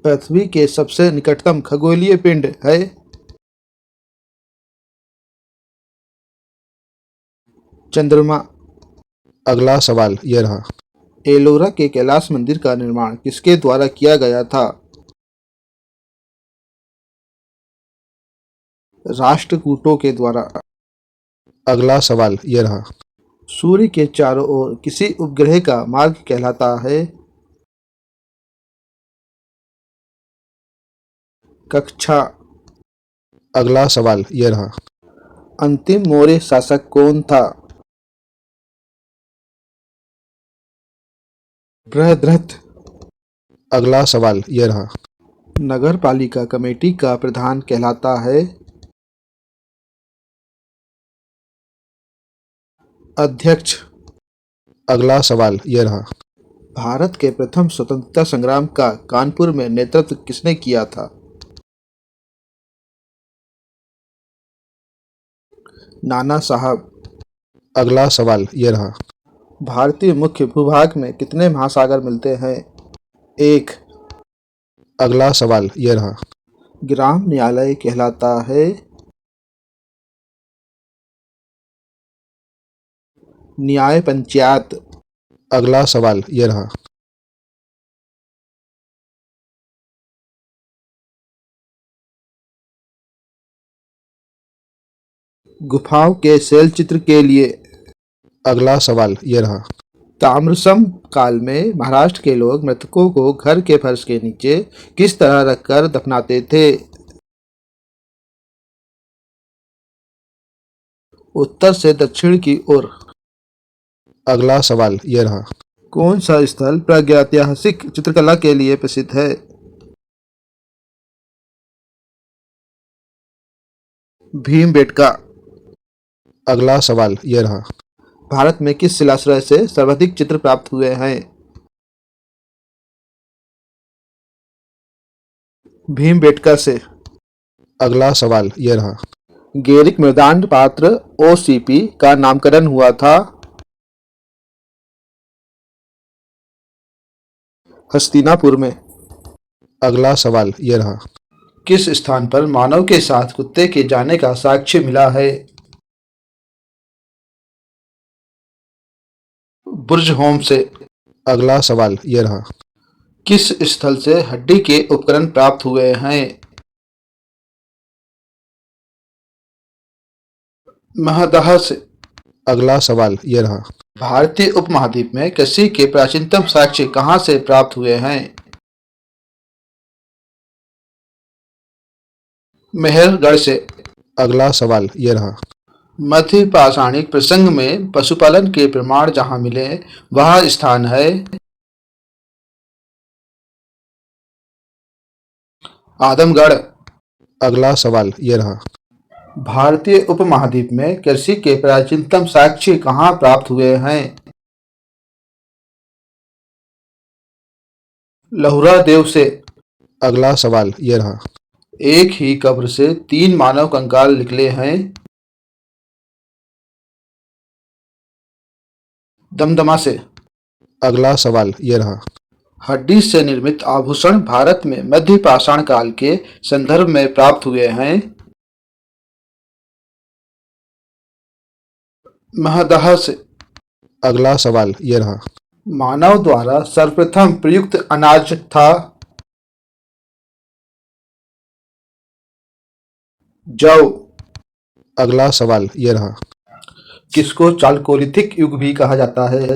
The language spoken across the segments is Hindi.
पृथ्वी के सबसे निकटतम खगोलीय पिंड है? चंद्रमा। अगला सवाल ये रहा। एलोरा के कैलाश मंदिर का निर्माण किसके द्वारा किया गया था? राष्ट्रकूटों के द्वारा। अगला सवाल ये रहा। सूर्य के चारों ओर किसी उपग्रह का मार्ग कहलाता है? कक्षा। अगला सवाल ये रहा। अंतिम मौर्य शासक कौन था? बृहद्रथ। अगला सवाल ये रहा। नगर पालिका कमेटी का प्रधान कहलाता है? अध्यक्ष। अगला सवाल ये रहा। भारत के प्रथम स्वतंत्रता संग्राम का कानपुर में नेतृत्व किसने किया था? नाना साहब। अगला सवाल ये रहा। भारतीय मुख्य भूभाग में कितने महासागर मिलते हैं? एक। अगला सवाल ये रहा। ग्राम न्यायालय कहलाता है? न्याय पंचायत। अगला सवाल ये रहा। गुफाओं के शैल चित्र के लिए। अगला सवाल ये रहा। ताम्रसम काल में महाराष्ट्र के लोग मृतकों को घर के फर्श के नीचे किस तरह रखकर दफनाते थे? उत्तर से दक्षिण की ओर। अगला सवाल ये रहा। कौन सा स्थल प्रागैतिहासिक चित्रकला के लिए प्रसिद्ध है? भीमबेटका। अगला सवाल ये रहा। भारत में किस शिलाश्रय से सर्वाधिक चित्र प्राप्त हुए हैं? भीमबेटका से। अगला सवाल ये रहा। गेरिक मृदांड पात्र ओसीपी का नामकरण हुआ था? हस्तिनापुर में। अगला सवाल ये रहा। किस स्थान पर मानव के साथ कुत्ते के जाने का साक्ष्य मिला है? बुर्ज होम से। अगला सवाल ये रहा। किस स्थल से हड्डी के उपकरण प्राप्त हुए हैं? महदह से। अगला सवाल ये रहा। भारतीय उपमहाद्वीप में कृषि के प्राचीनतम साक्ष्य कहाँ से प्राप्त हुए हैं? मेहरगढ़ से। अगला सवाल ये रहा। मध्य पाषाणिक प्रसंग में पशुपालन के प्रमाण जहाँ मिले वह स्थान है? आदमगढ़। अगला सवाल ये रहा। भारतीय उपमहाद्वीप में कृषि के प्राचीनतम साक्ष्य कहाँ प्राप्त हुए हैं? लहुरा देव से। अगला सवाल ये रहा। एक ही कब्र से 3 मानव कंकाल निकले हैं? दमदमा से। अगला सवाल ये रहा। हड्डी से निर्मित आभूषण भारत में मध्य पाषाण काल के संदर्भ में प्राप्त हुए हैं? महदह से। अगला सवाल ये रहा। मानव द्वारा सर्वप्रथम प्रयुक्त अनाज था? जौ। अगला सवाल ये रहा। किसको चालकोलिथिक युग भी कहा जाता है?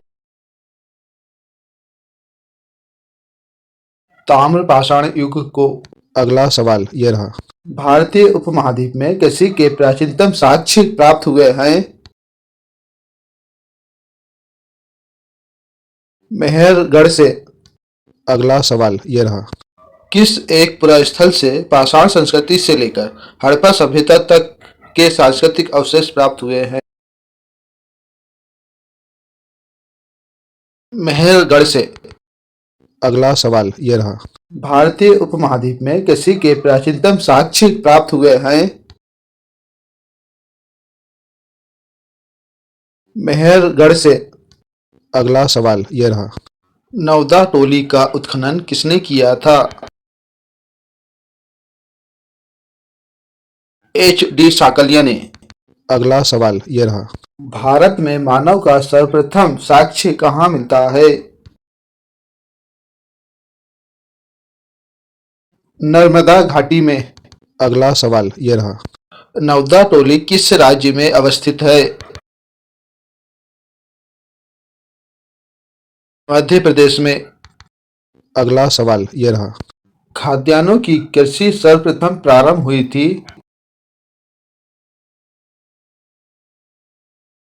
ताम्र पाषाण युग को। अगला सवाल ये रहा। भारतीय उपमहाद्वीप में कृषि के प्राचीनतम साक्ष्य प्राप्त हुए हैं? मेहरगढ़ से। अगला सवाल ये रहा। किस एक पुरास्थल से पाषाण संस्कृति से लेकर हड़प्पा सभ्यता तक के सांस्कृतिक अवशेष प्राप्त हुए हैं? मेहरगढ़ से। अगला सवाल ये रहा। भारतीय उपमहाद्वीप में कृषि के प्राचीनतम साक्ष्य प्राप्त हुए हैं? मेहरगढ़ से। अगला सवाल ये रहा। नवदा टोली का उत्खनन किसने किया था? एच डी साकलिया ने। अगला सवाल ये रहा। भारत में मानव का सर्वप्रथम साक्ष्य कहाँ मिलता है? नर्मदा घाटी में। अगला सवाल ये रहा। नवदा टोली किस राज्य में अवस्थित है? मध्य प्रदेश में। अगला सवाल ये रहा। खाद्यान्नों की कृषि सर्वप्रथम प्रारंभ हुई थी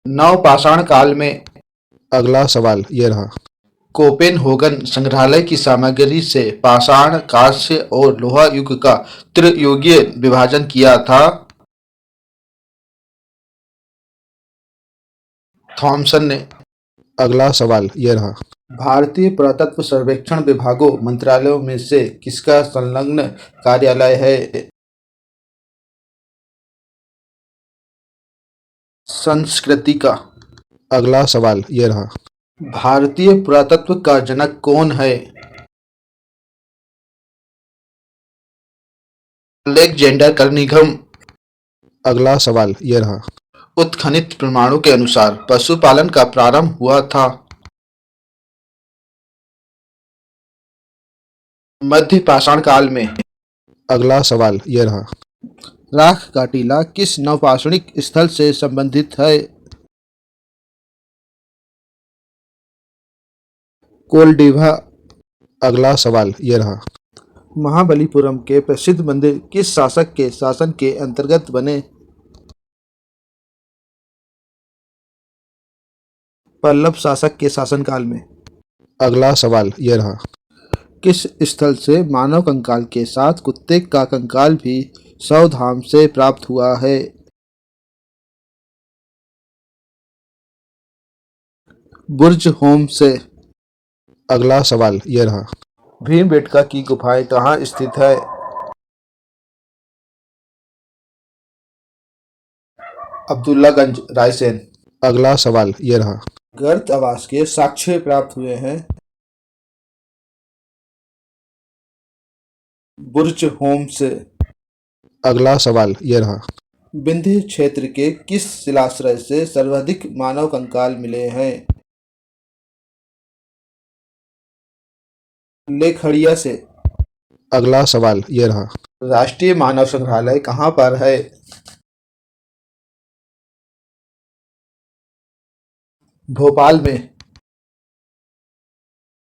नवपाषाण काल में। अगला सवाल ये रहा। कोपेनहेगन संग्रहालय की सामग्री से पाषाण, कांस्य और लोहा युग का त्रियुगीय विभाजन किया था थॉमसन ने। अगला सवाल ये रहा। भारतीय पुरातत्व सर्वेक्षण विभागों मंत्रालयों में से किसका संलग्न कार्यालय है? संस्कृति का। अगला सवाल ये रहा। भारतीय पुरातत्व का जनक कौन है? Alexander Kernighan. अगला सवाल ये रहा। उत्खनित प्रमाणों के अनुसार पशुपालन का प्रारंभ हुआ था मध्य पाषाण काल में। अगला सवाल ये रहा। राख का टीला किस नवपाषाणिक स्थल से संबंधित है? कोलडीभा। अगला सवाल ये रहा। महाबलीपुरम के प्रसिद्ध मंदिर किस शासक के शासन के अंतर्गत बने? पल्लव शासक के शासनकाल में। अगला सवाल ये रहा। किस स्थल से मानव कंकाल के साथ कुत्ते का कंकाल भी सौधाम से प्राप्त हुआ है? बुर्ज होम से। अगला सवाल ये रहा। भीमबेटका की गुफाएं कहाँ स्थित है? अब्दुल्लागंज, रायसेन। अगला सवाल ये रहा। गर्त आवास के साक्ष्य प्राप्त हुए हैं बुर्ज होम से। अगला सवाल ये रहा। विंध्य क्षेत्र के किस शिलाश्रय से सर्वाधिक मानव कंकाल मिले हैं? लेखड़िया से। अगला सवाल ये रहा। राष्ट्रीय मानव संग्रहालय कहाँ पर है? भोपाल में।